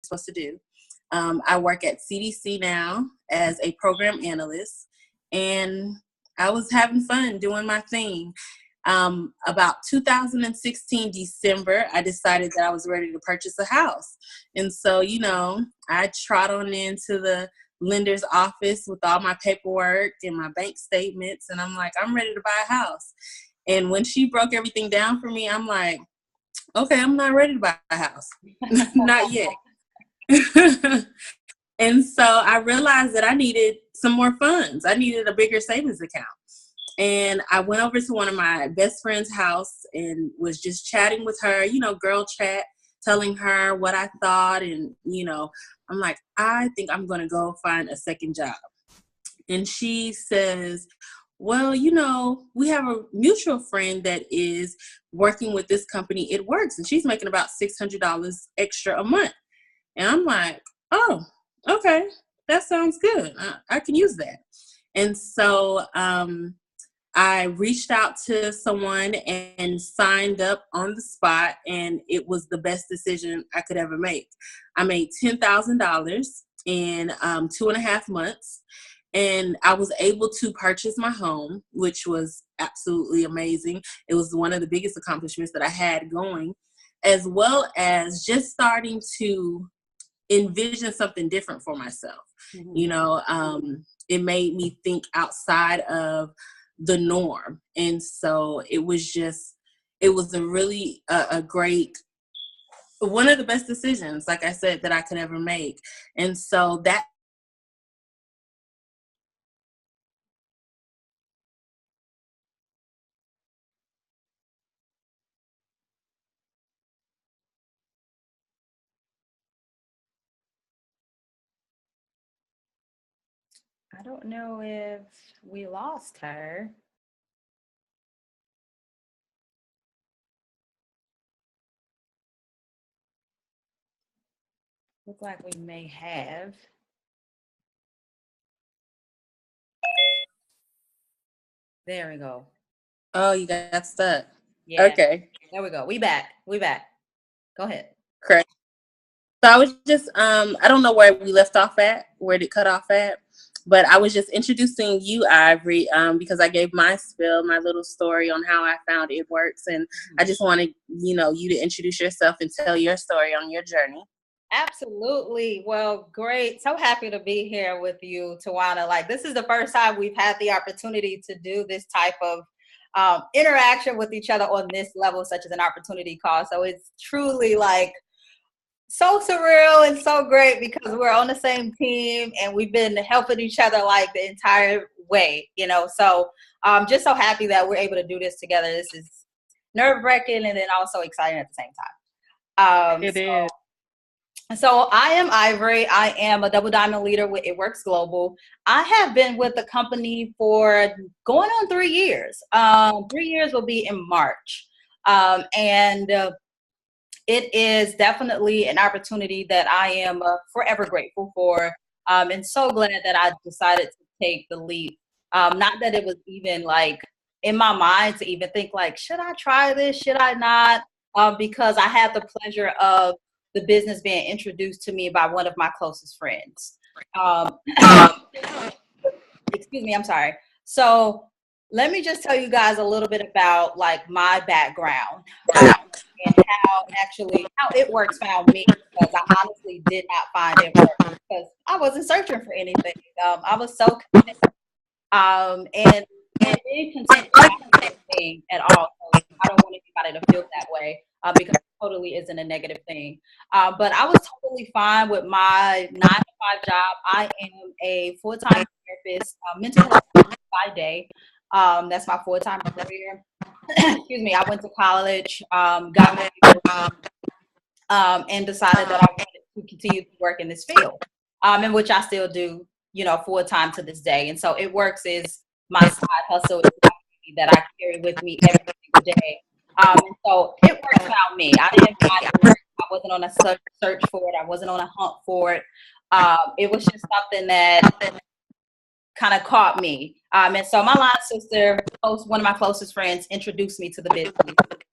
supposed to do. I work at CDC now as a program analyst, and I was having fun doing my thing. About 2016 December, I decided that I was ready to purchase a house. And so, I trot on into the lender's office with all my paperwork and my bank statements. And I'm like, I'm ready to buy a house. And when she broke everything down for me, I'm like, okay, I'm not ready to buy a house. Not yet. And so I realized that I needed some more funds. I needed a bigger savings account. And I went over to one of my best friend's house and was just chatting with her, girl chat, telling her what I thought. And, I'm like, I think I'm going to go find a second job. And she says, well, we have a mutual friend that is working with this company. It works. And she's making about $600 extra a month. And I'm like, oh, okay, that sounds good. I can use that. And so I reached out to someone and signed up on the spot, and it was the best decision I could ever make. I made $10,000 in 2.5 months, and I was able to purchase my home, which was absolutely amazing. It was one of the biggest accomplishments that I had going, as well as just starting to envision something different for myself. Mm-hmm. It made me think outside of the norm. And so it was a really a great, one of the best decisions, like I said, that I could ever make. And so that I don't know if we lost her. Look like we may have. There we go. Oh, you got stuck. Yeah. Okay. There we go. We back. Go ahead. Correct. So I was just, I don't know where we left off at, where it cut off at, but I was just introducing you, Ivory, because I gave my spill, my little story on how I found It Works. And I just wanted, you to introduce yourself and tell your story on your journey. Absolutely. Well, great. So happy to be here with you, Tawana. Like, this is the first time we've had the opportunity to do this type of interaction with each other on this level, such as an opportunity call. So it's truly like so surreal and so great because we're on the same team and we've been helping each other like the entire way, So just so happy that we're able to do this together. This is nerve-wracking and then also exciting at the same time. It is. So I am Ivory. I am a double diamond leader with It Works Global. I have been with the company for going on 3 years. 3 years will be in March. And it is definitely an opportunity that I am forever grateful for. And so glad that I decided to take the leap. Not that it was even like in my mind to even think like, should I try this? Should I not? Because I had the pleasure of the business being introduced to me by one of my closest friends. Excuse me, I'm sorry. So let me just tell you guys a little bit about like my background and how It Works found me, because I honestly did not find It Works because I wasn't searching for anything. I was so content, and being content is not a negative thing at all. So I don't want anybody to feel that way. Because it totally isn't a negative thing. But I was totally fine with my 9-to-5 job. I am a full-time therapist, mental health by day. That's my full-time career. Excuse me. I went to college, got married, and decided that I wanted to continue to work in this field, in which I still do, full-time to this day. And so It Works is my side hustle that I carry with me every single day. So It Works found me. I didn't find It Works. I wasn't on a search for it. I wasn't on a hunt for it. It was just something that kind of caught me. And so my line sister, one of my closest friends, introduced me to the business.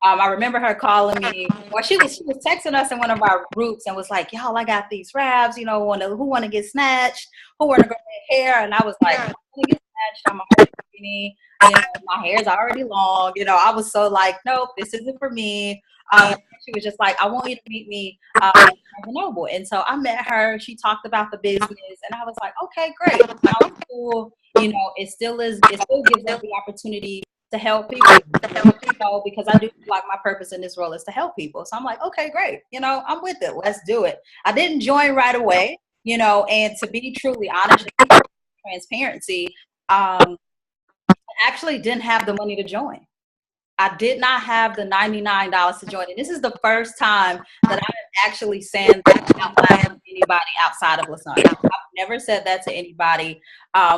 I remember her calling me, or she was texting us in one of our groups and was like, y'all, I got these wraps, you know, who want to get snatched? Who want to go get hair? And I was like, I want to get snatched. I'm already skinny. You know, my hair's already long. You know, I was so like, nope, this isn't for me. She was just like, I want you to meet me at Barnes & Noble. And so I met her. She talked about the business, and I was like, okay, great. Sounds cool. You know, it still gives us the opportunity to help people, you know, because I do feel like my purpose in this role is to help people. So I'm like, okay, great. You know, I'm with it. Let's do it. I didn't join right away, you know, and to be truly honest, transparency, I actually didn't have the money to join. I did not have the $99 to join. And this is the first time that I've actually said that out loud to anybody outside of LaSonia. I've never said that to anybody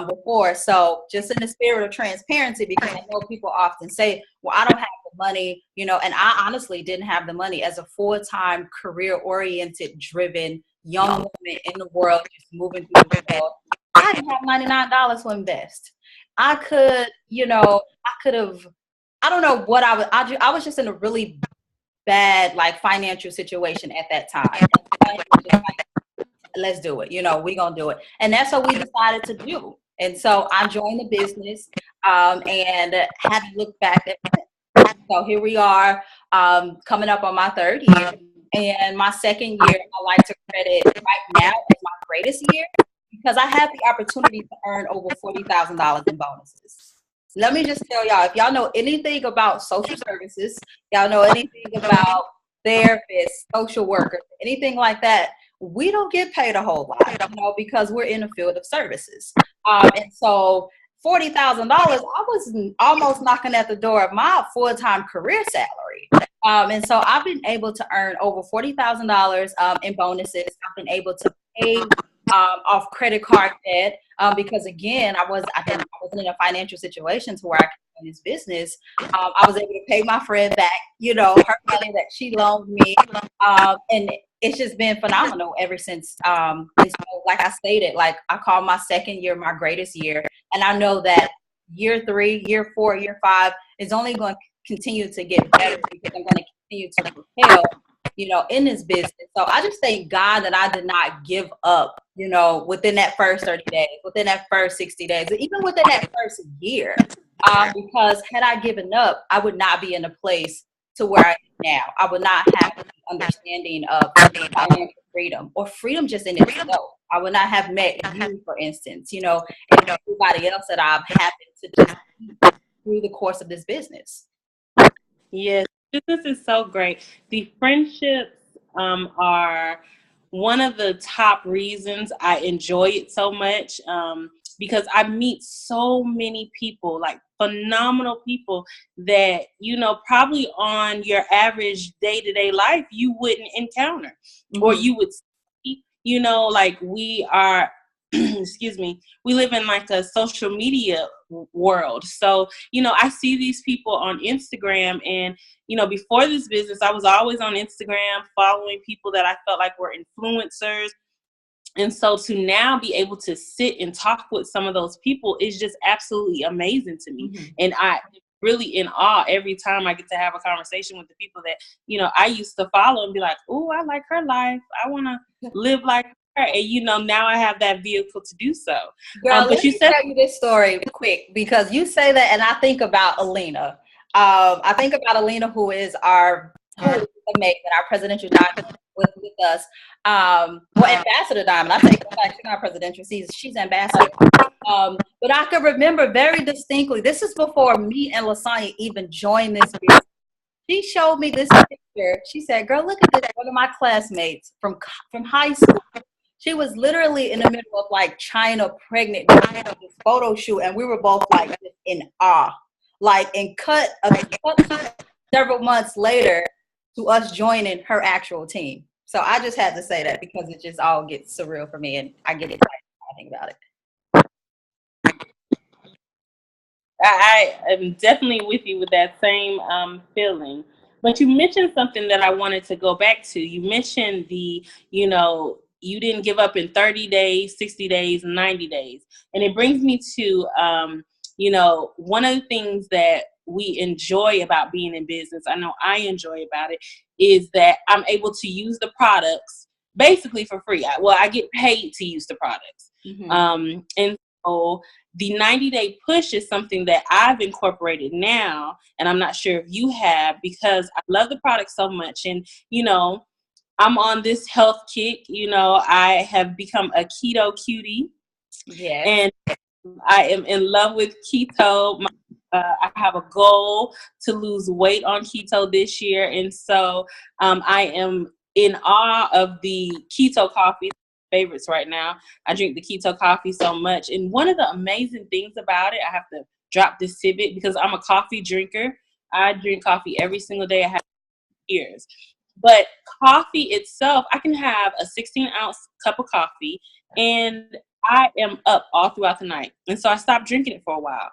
before. So just in the spirit of transparency, because I know people often say, well, I don't have the money, you know, and I honestly didn't have the money as a full-time, career-oriented, driven young woman in the world, just moving through the world. I didn't have $99 to invest. I could, you know, I don't know what I was just in a really bad, like, financial situation at that time. Just like, let's do it. You know, we're going to do it. And that's what we decided to do. And so I joined the business and hadn't looked back at it. So here we are coming up on my third year. And my second year, I like to credit right now as my greatest year because I had the opportunity to earn over $40,000 in bonuses. Let me just tell y'all, if y'all know anything about social services, y'all know anything about therapists, social workers, anything like that, we don't get paid a whole lot, you know, because we're in the field of services. And so $40,000, I was almost knocking at the door of my full-time career salary. And so I've been able to earn over $40,000 in bonuses. I've been able to pay off credit card debt because again, I wasn't in a financial situation to where I could run this business. I was able to pay my friend back, you know, her money that she loaned me, and it's just been phenomenal ever since. And so, like I stated, like I call my second year my greatest year, and I know that year 3, year 4, year 5 is only going to continue to get better because I'm going to continue to propel, you know, in this business. So I just thank God that I did not give up, you know, within that first 30 days, within that first 60 days, even within that first year. Because had I given up, I would not be in a place to where I am now. I would not have the understanding of financial freedom or freedom just in itself. I would not have met you, for instance, you know, and everybody else that I've happened to just meet through the course of this business. Yes, business is so great. The friendships are one of the top reasons I enjoy it so much because I meet so many people, like phenomenal people that, you know, probably on your average day-to-day life you wouldn't encounter or you would see, you know, like we are excuse me, we live in like a social media world. So, you know, I see these people on Instagram and, you know, before this business, I was always on Instagram following people that I felt like were influencers. And so to now be able to sit and talk with some of those people is just absolutely amazing to me. And I really in awe every time I get to have a conversation with the people that, you know, I used to follow and be like, oh, I like her life. I want to live like her. And, you know, now I have that vehicle to do so. Girl, let me tell you this story quick because you say that and I think about Alina. I think about Alina, who is our amazing, our presidential diamond with us. Well, Ambassador Diamond. I take back, she's not presidential. She's ambassador. But I can remember very distinctly. This is before me and LaSonia even joined this business. She showed me this picture. She said, "Girl, look at this." One of my classmates from high school. She was literally in the middle of like China pregnant this photo shoot, and we were both like in awe. Like, and cut several months later to us joining her actual team. So I just had to say that because it just all gets surreal for me, and I get excited when I think about it. I am definitely with you with that same feeling. But you mentioned something that I wanted to go back to. You mentioned the, you know, you didn't give up in 30 days, 60 days, 90 days. And it brings me to, you know, one of the things that we enjoy about being in business, I know I enjoy about it, is that I'm able to use the products basically for free. I get paid to use the products. Mm-hmm. And so the 90-day push is something that I've incorporated now, and I'm not sure if you have, because I love the product so much. And, you know, I'm on this health kick. You know, I have become a keto cutie. Yeah. And I am in love with keto. I have a goal to lose weight on keto this year. And so I am in awe of the keto coffee favorites right now. I drink the keto coffee so much. And one of the amazing things about it, I have to drop this tidbit because I'm a coffee drinker. I drink coffee every single day. I have years. But coffee itself, I can have a 16-ounce cup of coffee and I am up all throughout the night. And so I stopped drinking it for a while.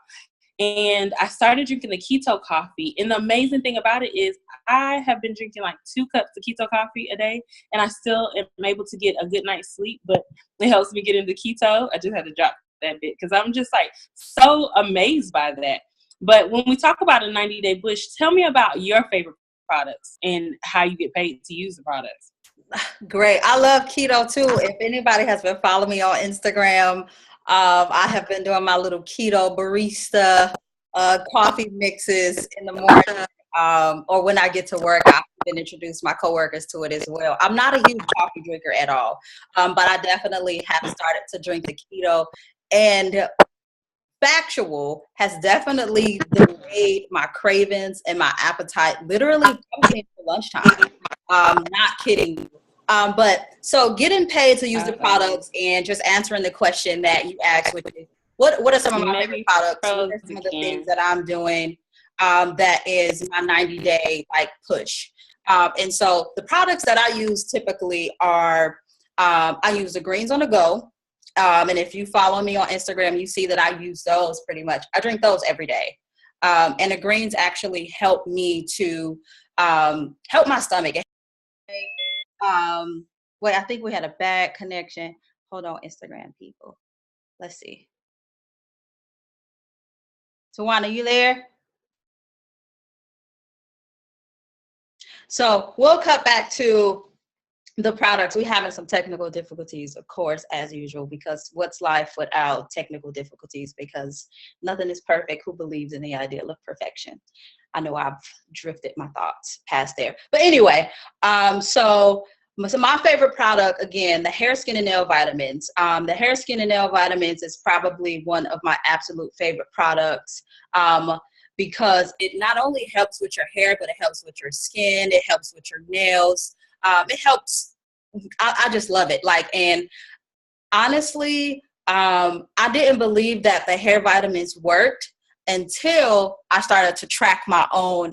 And I started drinking the keto coffee. And the amazing thing about it is I have been drinking like 2 cups of keto coffee a day, and I still am able to get a good night's sleep, but it helps me get into keto. I just had to drop that bit because I'm just like so amazed by that. But when we talk about a 90-day push, tell me about your favorite products and how you get paid to use the products. Great. I love keto too. If anybody has been following me on Instagram, I have been doing my little keto barista coffee mixes in the morning, or when I get to work. I've been introduced my coworkers to it as well. I'm not a huge coffee drinker at all, but I definitely have started to drink the keto, and Factual has definitely delayed my cravings and my appetite literally coming for lunchtime. Not kidding you. But so getting paid to use the products and just answering the question that you asked, which is what are some of my favorite products? What are some of the things that I'm doing that is my 90-day like push? And so the products that I use typically are I use the Greens on the Go. And if you follow me on Instagram, you see that I use those pretty much. I drink those every day. And the greens actually help me to help my stomach. Wait, I think we had a bad connection. Hold on, Instagram people. Let's see. Tawana, you there? So we'll cut back to the products. We're having some technical difficulties, of course, as usual, because what's life without technical difficulties? Because nothing is perfect. Who believes in the ideal of perfection? I know I've drifted my thoughts past there. But anyway, so my favorite product, again, the hair, skin, and nail vitamins. The hair, skin, and nail vitamins is probably one of my absolute favorite products. Because it not only helps with your hair, but it helps with your skin. It helps with your nails. It helps. I just love it. Like, and honestly, I didn't believe that the hair vitamins worked until I started to track my own.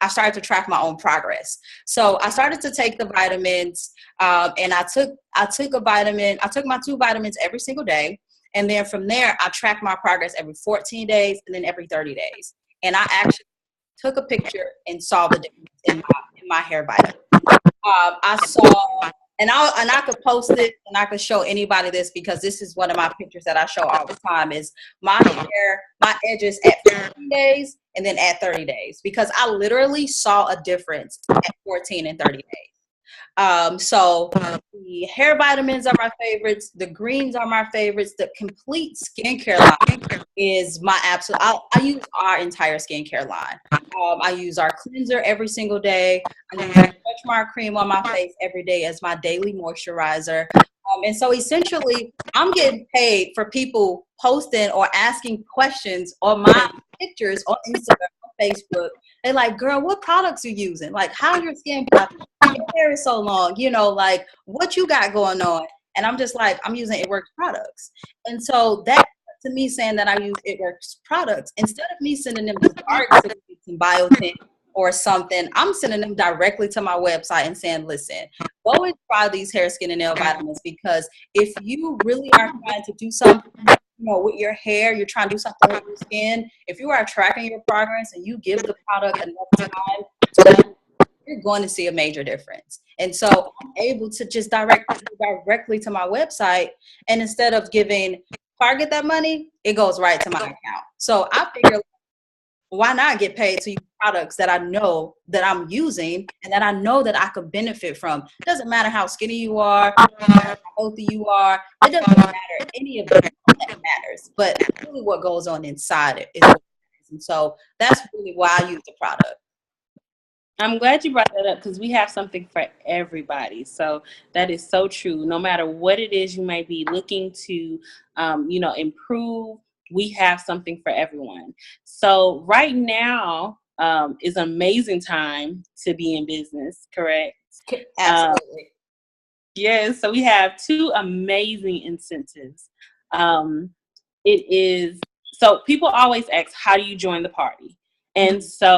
I started to track my own progress. So I started to take the vitamins, and I took a vitamin. I took my 2 vitamins every single day. And then from there, I track my progress every 14 days and then every 30 days. And I actually took a picture and saw the difference in my hair vitamin. I saw, and I could post it and I could show anybody this, because this is one of my pictures that I show all the time, is my hair, my edges at 14 days and then at 30 days, because I literally saw a difference at 14 and 30 days. So the hair vitamins are my favorites. The greens are my favorites. The complete skincare line is my absolute. I use our entire skincare line. I use our cleanser every single day. I use Stretch Mark cream on my face every day as my daily moisturizer. And so essentially, I'm getting paid for people posting or asking questions on my pictures on Instagram, on Facebook. They're like, girl, what products are you using? Like, how your skin, your hair is so long, you know, like what you got going on? And I'm just like, I'm using It Works products. And so that, to me, saying that I use It Works products, instead of me sending them to some biotin or something, I'm sending them directly to my website and saying, listen, go and try these hair, skin, and nail vitamins, because if you really are trying to do something, you know, with your hair, you're trying to do something with your skin, if you are tracking your progress and you give the product enough time to you're going to see a major difference. And so I'm able to just direct directly to my website. And instead of giving Target that money, it goes right to my account. So I figure, why not get paid to use products that I know that I'm using and that I know that I could benefit from? It doesn't matter how skinny you are, how healthy you are. It doesn't matter any of that matters. But really what goes on inside it is what matters. And so that's really why I use the product. I'm glad you brought that up because we have something for everybody. So that is so true. No matter what it is you may be looking to, improve, we have something for everyone. So right now is an amazing time to be in business, correct? Absolutely. Yes. So we have two amazing incentives. It is, so people always ask, how do you join the party? And so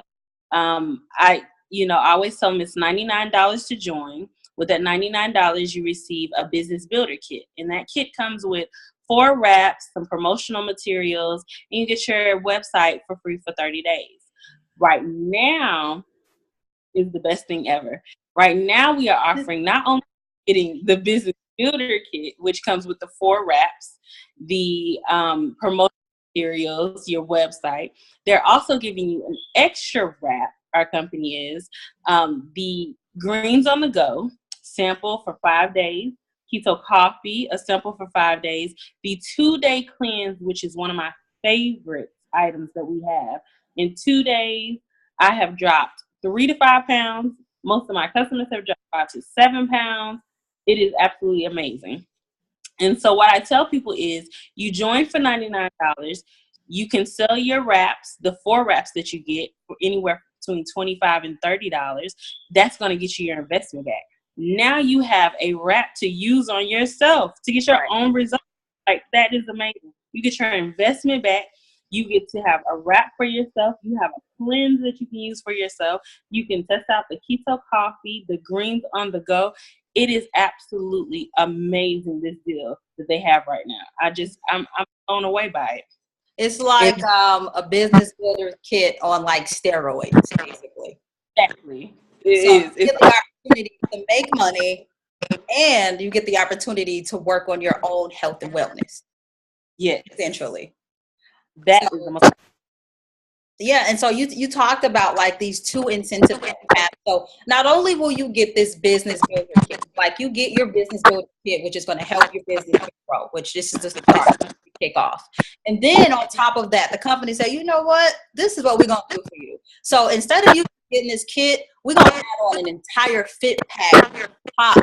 I always tell them it's $99 to join. With that $99, you receive a business builder kit. And that kit comes with 4 wraps, some promotional materials, and you get your website for free for 30 days. Right now is the best thing ever. Right now we are offering not only getting the business builder kit, which comes with the 4 wraps, the promotional materials, your website. They're also giving you an extra wrap. Our company is the Greens on the Go sample for 5 days, Keto Coffee, a sample for 5 days, the 2-day cleanse, which is one of my favorite items that we have. In 2 days, I have dropped 3 to 5 pounds. Most of my customers have dropped 5 to 7 pounds. It is absolutely amazing. And so what I tell people is you join for $99. You can sell your wraps, the 4 wraps that you get, for anywhere between $25 and $30. That's going to get you your investment back. Now you have a wrap to use on yourself to get your own results. Like, that is amazing. You get your investment back. You get to have a wrap for yourself. You have a cleanse that you can use for yourself. You can test out the Keto Coffee, the Greens on the Go. It is absolutely amazing, this deal that they have right now. I'm blown away by it. It's like a business builder kit on like steroids, basically. Exactly. You get the opportunity to make money, and you get the opportunity to work on your own health and wellness. Yes. Essentially. That is the most. Yeah, and so you talked about like these 2 incentives that you have. So not only will you get this business builder kit, like you get your business builder kit, which is going to help your business grow, which this is the start, to kick off. And then on top of that, the company say, you know what, this is what we're going to do for you. So instead of you getting this kit, we're going to add on an entire fit pack top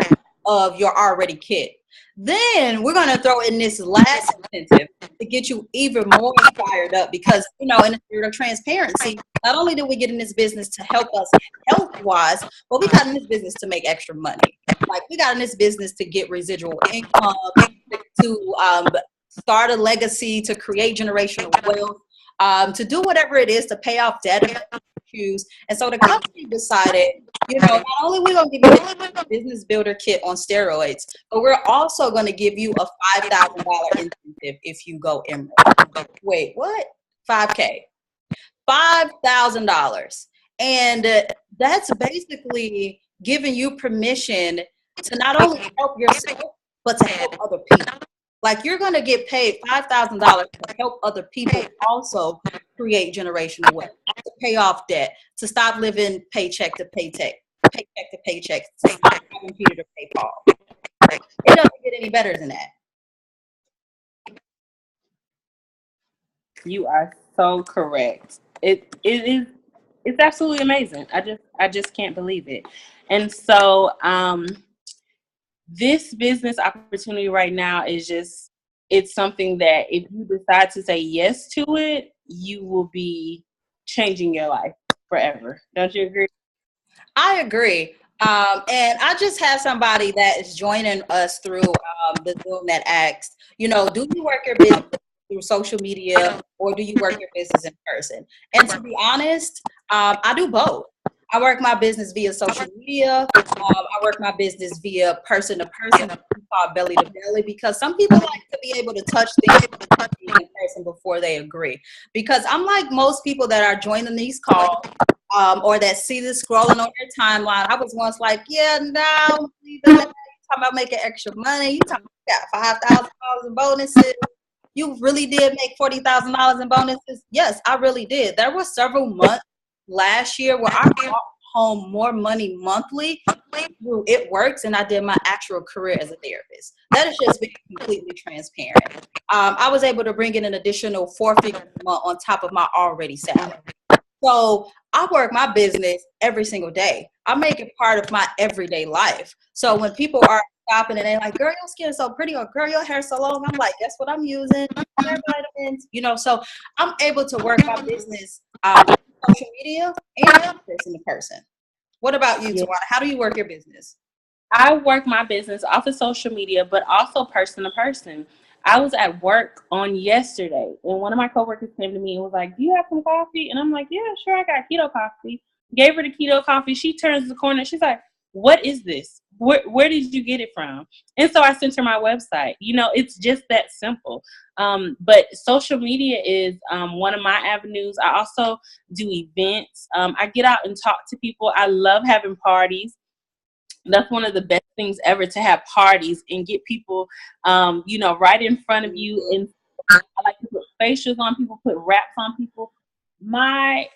of your already kit. Then we're going to throw in this last incentive to get you even more fired up because, in the spirit of transparency, not only did we get in this business to help us health-wise, but we got in this business to make extra money. Like, we got in this business to get residual income, to start a legacy, to create generational wealth, to do whatever it is to pay off debt if you choose. And so the company decided, not only are we going to give you a business builder kit on steroids, but we're also going to give you a $5,000 incentive if you go emerald. Wait, what? $5K. $5,000. And that's basically giving you permission to not only help yourself, but to help other people. Like, you're going to get paid $5,000 to help other people also create generational wealth, to pay off debt, to stop living paycheck to paycheck, to stop having Peter to pay Paul. It doesn't get any better than that. You are so correct. It's absolutely amazing. I just can't believe it. And so this business opportunity right now is it's something that if you decide to say yes to it, you will be changing your life forever. Don't you agree? I agree. And I just had somebody that is joining us through the Zoom that asked, do you work your business through social media or do you work your business in person? And to be honest, I do both. I work my business via social media. I work my business via person to person, called belly to belly, because some people like to be able to touch things in person before they agree. Because I'm like most people that are joining these calls, or that see this scrolling on their timeline. I was once like, yeah, no, you talking about making extra money. You talking about $5,000 in bonuses. You really did make $40,000 in bonuses? Yes, I really did. There were several months last year where I brought home more money monthly through It Works and I did my actual career as a therapist. That is just being completely transparent. I was able to bring in an additional 4 figures a month on top of my already salary. So I work my business every single day. I make it part of my everyday life. So when people are shopping and they're like, girl, your skin is so pretty, or girl, your hair is so long, I'm like, guess what I'm using? Hair vitamins. You know, so I'm able to work my business social media and person to person. What about you, Tawana? How do you work your business? I work my business off of social media, but also person to person. I was at work on yesterday, and one of my coworkers came to me and was like, "Do you have some coffee?" And I'm like, "Yeah, sure, I got keto coffee." Gave her the keto coffee. She turns the corner. She's like, "What is this? Where did you get it from?" And so I sent her my website. You know, it's just that simple. But social media is one of my avenues. I also do events. I get out and talk to people. I love having parties. That's one of the best things ever, to have parties and get people, right in front of you. And I like to put facials on people, put wraps on people. My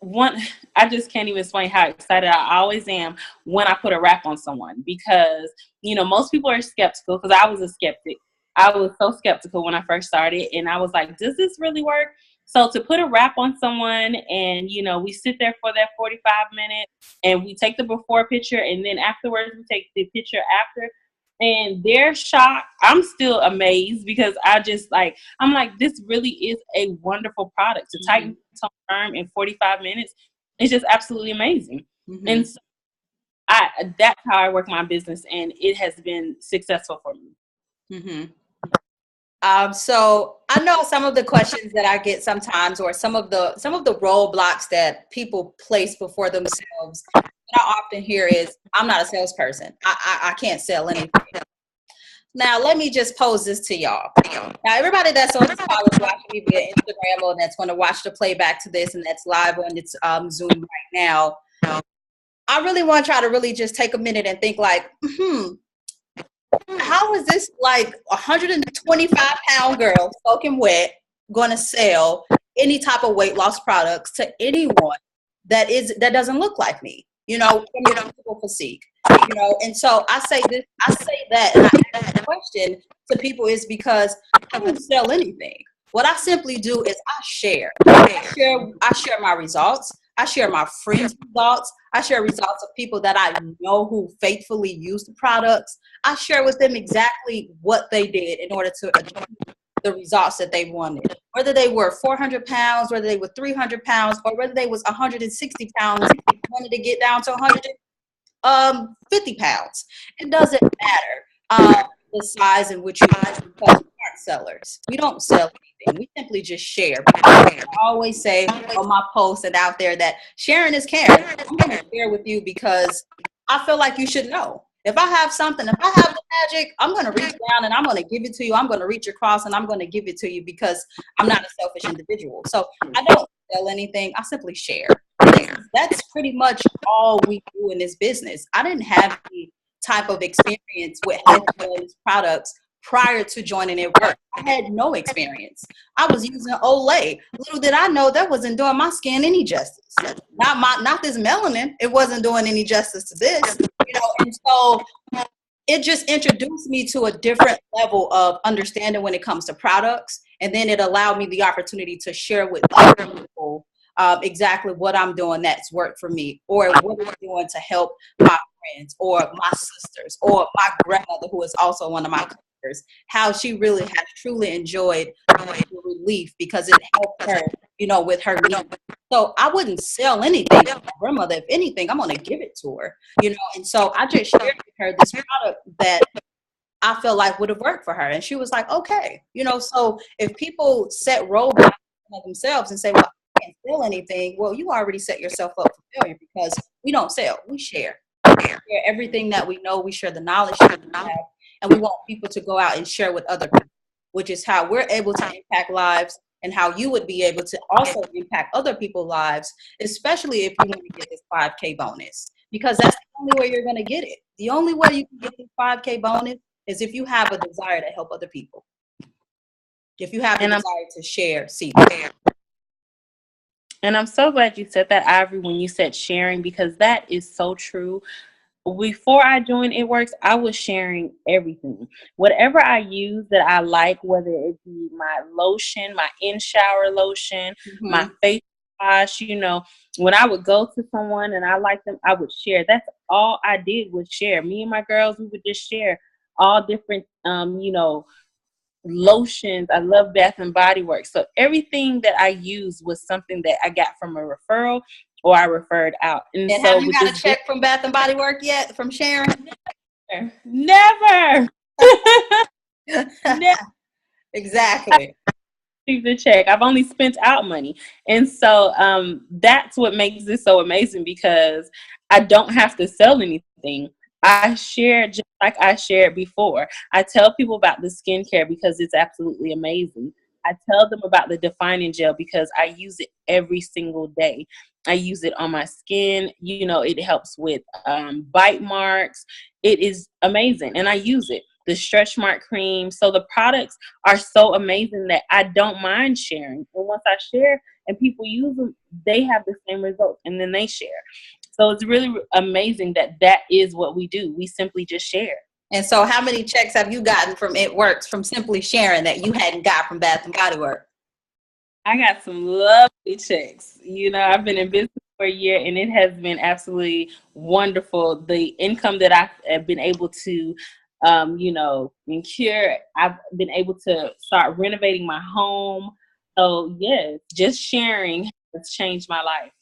one, I just can't even explain how excited I always am when I put a wrap on someone, because, most people are skeptical, because I was a skeptic. I was so skeptical when I first started, and I was like, does this really work? So to put a wrap on someone, and, we sit there for that 45 minutes and we take the before picture, and then afterwards we take the picture after, and they're shocked. I'm still amazed, because I'm like, this really is a wonderful product to tighten tone firm in 45 minutes. It's just absolutely amazing. Mm-hmm. And so that's how I work my business, and it has been successful for me. Mm-hmm. So I know some of the questions that I get sometimes, or some of the roadblocks that people place before themselves, what I often hear is, I'm not a salesperson. I can't sell anything. Now, let me just pose this to y'all. Now, everybody that's on this call is watching me via Instagram, or that's going to watch the playback to this, and that's live on its Zoom right now. I really want to try to really just take a minute and think like, how is this like 125-pound girl soaking wet going to sell any type of weight loss products to anyone that doesn't look like me, from your physical physique, And so I say that, and I ask the question to people is because I don't sell anything. What I simply do is I share my results. I share my friends' results. I share results of people that I know who faithfully use the products. I share with them exactly what they did in order to achieve the results that they wanted. Whether they were 400 pounds, whether they were 300 pounds, or whether they was 160 pounds, wanted to get down to 150 pounds. It doesn't matter the size in which you are, because we aren't sellers. We don't sell anything. We simply just share. I always say on my posts and out there that sharing is caring. I'm going to share with you because I feel like you should know. If I have something, if I have the magic, I'm going to reach down and I'm going to give it to you. I'm going to reach across and I'm going to give it to you, because I'm not a selfish individual. So I don't sell anything. I simply share. That's pretty much all we do in this business. I didn't have the type of experience with these products prior to joining It Works. I had no experience. I was using Olay. Little did I know that wasn't doing my skin any justice. Not this melanin. It wasn't doing any justice to this, And so it just introduced me to a different level of understanding when it comes to products, and then it allowed me the opportunity to share with other people exactly what I'm doing that's worked for me, or what I'm doing to help my friends or my sisters or my grandmother, who is also one of my customers, how she really has truly enjoyed the relief because it helped her, with her needs. So I wouldn't sell anything to my grandmother. If anything, I'm going to give it to her, and so I just shared with her this product that I felt like would have worked for her. And she was like, okay, so if people set roadblocks for themselves and say, well, can't sell anything, well, you already set yourself up for failure, because we don't sell, we share. We share everything that we know, we share the knowledge that we have, and we want people to go out and share with other people, which is how we're able to impact lives and how you would be able to also impact other people's lives, especially if you want to get this 5K bonus, because that's the only way you're going to get it. The only way you can get this 5K bonus is if you have a desire to help other people. If you have the desire to share, see. And I'm so glad you said that, Ivory, when you said sharing, because that is so true. Before I joined It Works, I was sharing everything. Whatever I use that I like, whether it be my lotion, my in-shower lotion, my face wash, you know, when I would go to someone and I liked them, I would share. That's all I did was share. Me and my girls, we would just share all different, you know, lotions. I love Bath and Body Works. So everything that I used was something that I got from a referral or I referred out. And so have you got a check from Bath and Body Works yet from Sharon? Never. Never. Exactly. The check. I've only spent out money. And so that's what makes this so amazing, because I don't have to sell anything. I share just like I shared before. I tell people about the skincare because it's absolutely amazing. I tell them about the defining gel because I use it every single day. I use it on my skin. You know, it helps with bite marks. It is amazing. And I use it. The stretch mark cream. So the products are so amazing that I don't mind sharing. And once I share and people use them, they have the same results and then they share. So it's really amazing that that is what we do. We simply just share. And so how many checks have you gotten from It Works, from simply sharing, that you hadn't got from Bath and Body Works? I got some lovely checks. You know, I've been in business for a year and it has been absolutely wonderful. The income that I've been able to, you know, incur, I've been able to start renovating my home. So yes, just sharing has changed my life.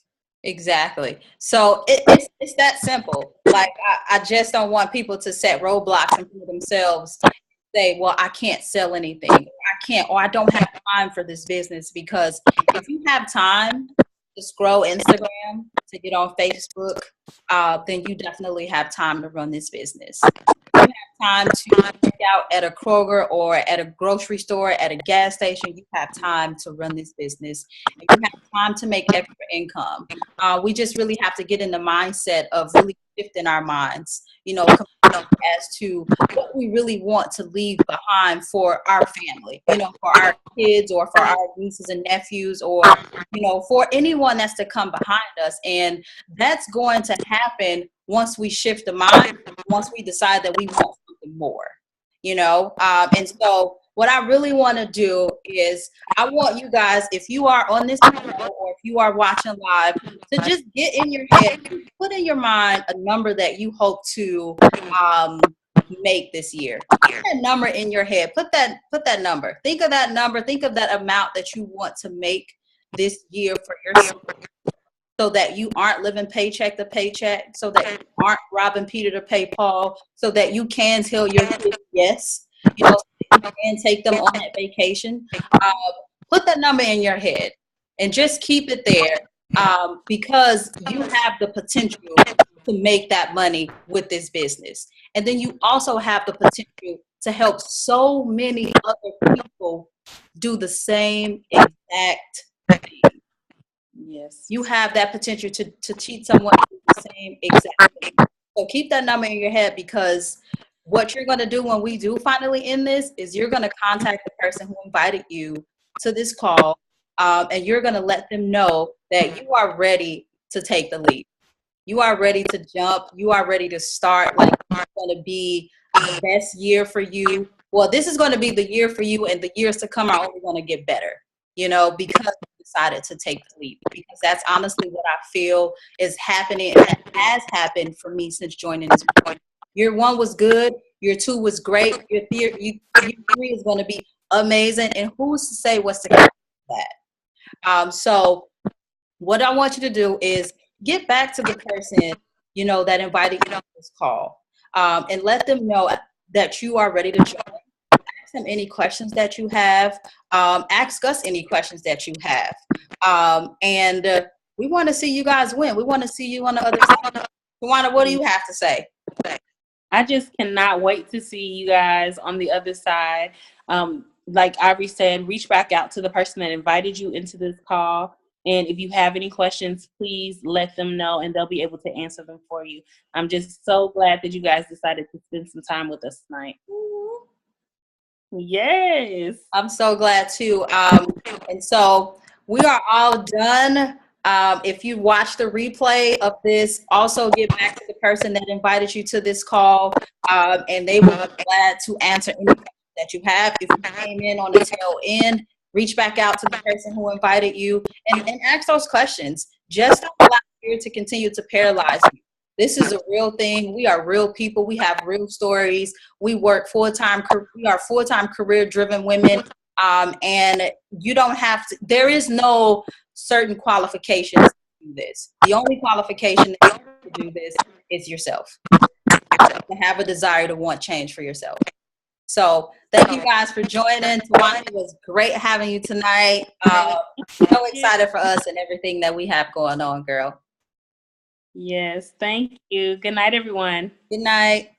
Exactly. So it's that simple. Like I just don't want people to set roadblocks in front of themselves. Say, well, I can't sell anything. I can't, or I don't have time for this business. Because if you have time to scroll Instagram, to get on Facebook, then you definitely have time to run this business. You have time to check out at a Kroger or at a grocery store, at a gas station. You have time to run this business. And you have time to make extra income. We just really have to get in the mindset of really shifting our minds, you know, as to what we really want to leave behind for our family, you know, for our kids or for our nieces and nephews, or, you know, for anyone that's to come behind us. And that's going to happen once we shift the mind, once we decide that we want something more, you know. And so what I really want to do is I want you guys, if you are on this panel or if you are watching live, to just get in your head, put in your mind a number that you hope to make this year. Put that number in your head. Put that number. Think of that number. Think of that amount that you want to make this year for yourself, so that you aren't living paycheck to paycheck, so that you aren't robbing Peter to pay Paul, so that you can tell your kids yes, you know, so you can take them on that vacation. Put that number in your head and just keep it there, because you have the potential to make that money with this business. And then you also have the potential to help so many other people do the same exact thing. Yes. You have that potential to teach someone to do the same exact thing. So keep that number in your head, because what you're going to do when we do finally end this is you're going to contact the person who invited you to this call, and you're going to let them know that you are ready to take the leap. You are ready to jump. You are ready to start. Like, it's going to be the best year for you. Well, this is going to be the year for you, and the years to come are only going to get better, you know, because you decided to take the leap. Because that's honestly what I feel is happening, and has happened for me since joining this point. Year 1 was good. Year 2 was great. Year 3 is going to be amazing. And who's to say what's to come from that? So what I want you to do is get back to the person, you know, that invited you to this call, and let them know that you are ready to join. Ask them any questions that you have. Ask us any questions that you have. And we want to see you guys win. We want to see you on the other side. Tawana, what do you have to say? I just cannot wait to see you guys on the other side. like Aubrey said, reach back out to the person that invited you into this call. And if you have any questions, please let them know and they'll be able to answer them for you. I'm just so glad that you guys decided to spend some time with us tonight. Yes. I'm so glad too. And so we are all done. If you watch the replay of this, also get back to the person that invited you to this call, and they will be glad to answer any questions that you have. If you came in on the tail end, reach back out to the person who invited you and ask those questions. Just don't allow fear to continue to paralyze you. This is a real thing. We are real people. We have real stories. We work full-time. We are full-time career-driven women. And you don't have to, there is no certain qualifications to do this. The only qualification to do this is yourself. To have a desire to want change for yourself. So thank you guys for joining. Tawana, it was great having you tonight. So excited for us and everything that we have going on, girl. Yes, thank you. Good night, everyone. Good night.